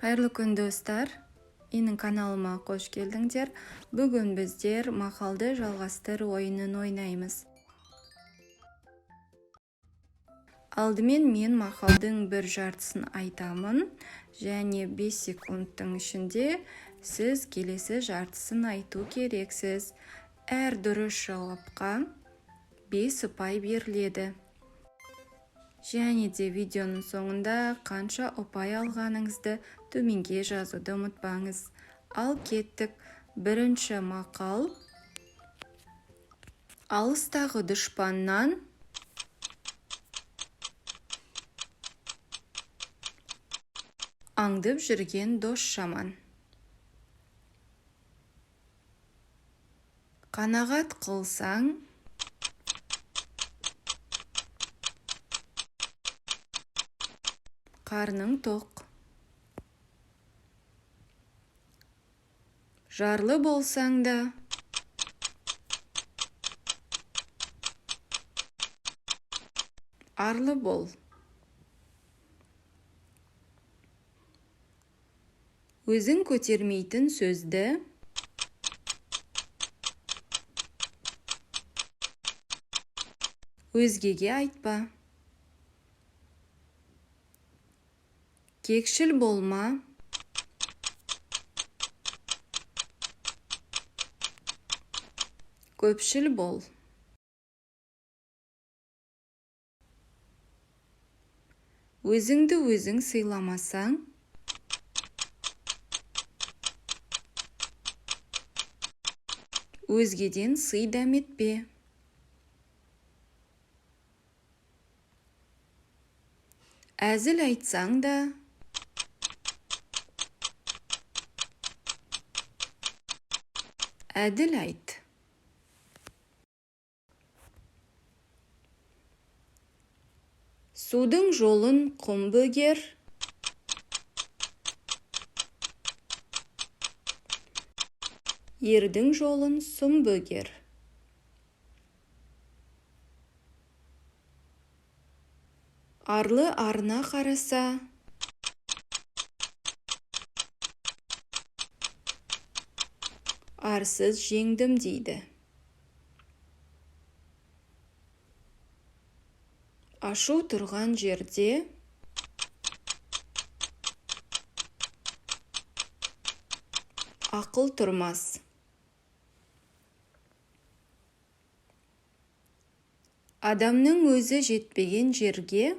Қайырлы күн достар, менің каналыма қош келдіңдер. Бүгін біздер мақалды жалғастыр ойынын ойнаймыз. Алдымен мен мақалдың бір жартысын айтамын, және 5 секундтың ішінде сіз келесі жартысын айту керексіз. Әр дұрыс жауапқа 5 ұпай беріледі. Және де видеоның соңында қанша ұпай алғаныңызды төменге жазуды ұмытпаңыз. Ал кеттік, бірінші мақал. Алыстағы дұшпаннан аңдып жүрген дос жаман. Қанағат қылсаң, қарның тоқ. Жарлы болсаң да, арлы бол. Өзің көтермейтін сөзді өзгеге айтпа. Кекшіл болма, көпшіл бол. Өзіңді өзің сыйламасаң, өзгеден сый дәметпе. Әзіл айтсаң да, әділ айт. Судың жолын құм бөгер, ердің жолын сұм бөгер. Арлы арына қараса, арсыз жеңдім дейді. Ашу тұрған жерде ақыл тұрмас. Адамның өзі жетпеген жерге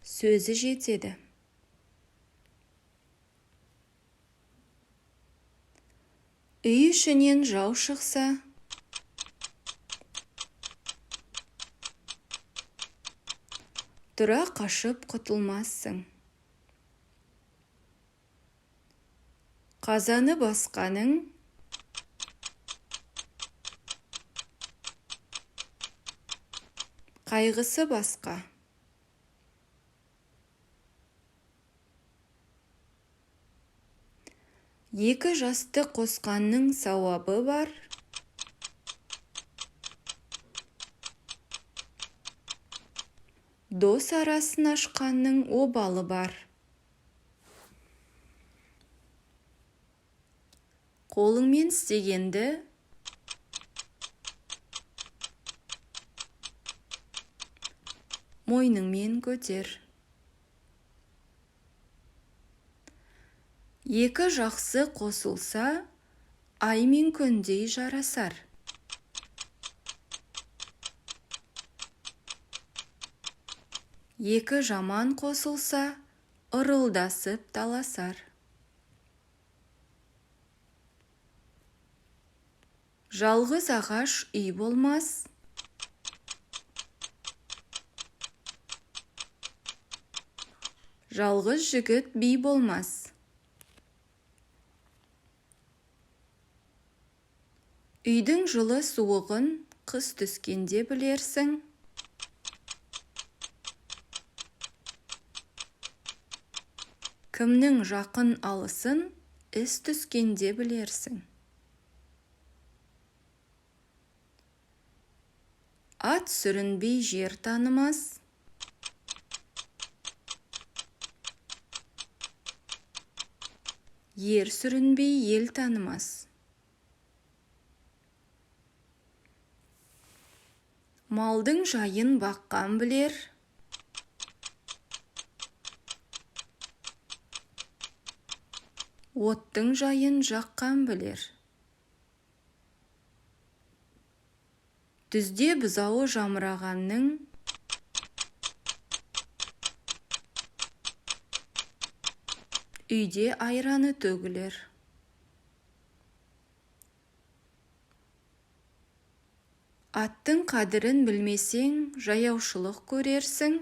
сөзі жетеді. Үй ішінен жау шықса, тұра қашып құтылмассың. Қазаны басқаның қайғысы басқа. Екі жасты қосқанның сауабы бар, дос арасын ашқанның обалы бар. Қолыңмен істегенді мойныңмен көтер. Екі жақсы қосылса, ай мен күндей жарасар. Екі жаман қосылса, ырылдасып таласар. Жалғыз ағаш үй болмас, жалғыз жігіт би болмас. Үйдің жылы суығын қыс түскенде білерсің. Кімнің жақын алысын іс түскенде білерсің. Ат сүрінбей жер танымас, Ер сүрінбей ел танымас. Малдың жайын баққан білер. Оттың жайын жаққан білер. Түзде бұзауы жамырағанның үйде айраны төгілер. Аттың қадірін білмесең, жаяушылық көрерсің.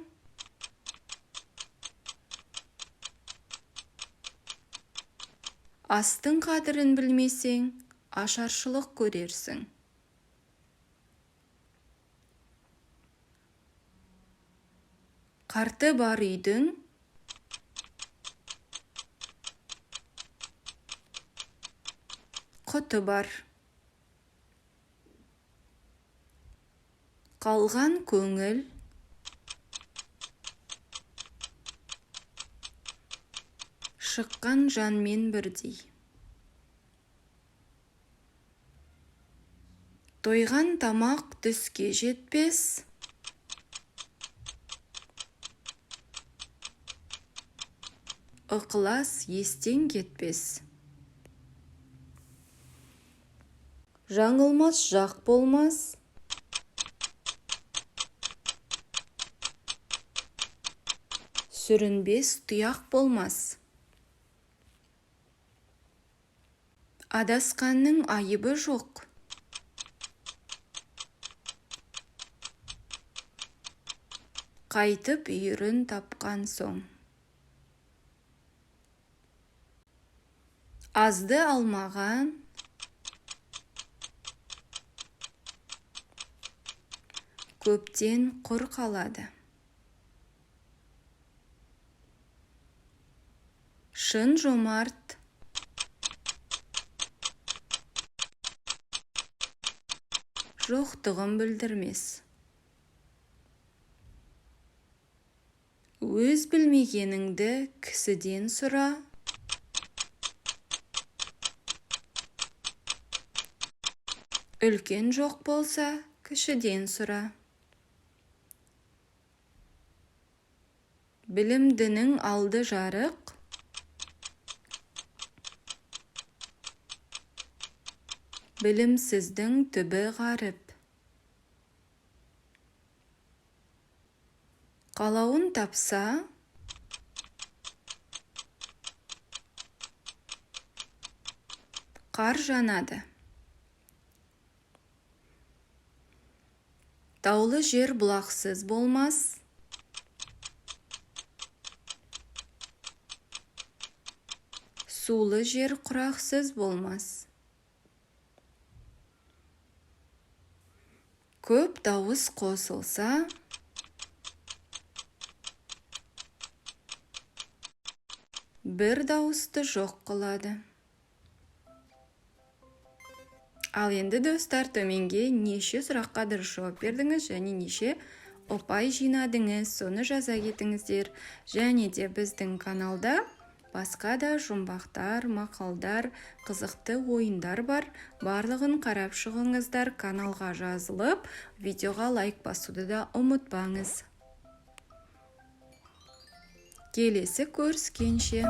Астың қадірін білмесең, ашаршылық көрерсің. Қарты бар үйдің құты бар. Қалған көңіл шыққан жанмен бірдей. Тойған тамақ түске жетпес. Ықылас естен кетпес. Жаңылмас жақ болмас. Сүрінбес тұяқ болмас. Адасқанның айыбы жоқ. Қайтып үйірін тапқан соң. Азды алмаған көптен құр қалады. Шын жомарт жоқтығын білдірмес. Өз білмегеніңді кісіден сұра. Үлкен жоқ болса, кішіден сұра. Білімдінің алды жарық. Білімсіздің түбі ғаріп. Қалауын тапса, қар жанады. Таулы жер бұлақсыз болмас. Сулы жер құрақсыз болмас. Көп дауыс қосылса, бір дауысты жоқ қылады. Ал енді достар, төменге неше сұраққа дұрыс жауап бердіңіз және неше ұпай жинадыңыз, соны жаза кетіңіздер. Және де біздің каналда басқа да жұмбақтар, мақалдар, қызықты ойындар бар. Барлығын қарап шығыңыздар, каналға жазылып, видеоға лайк басуды да ұмытпаңыз. Келесі көріскенше.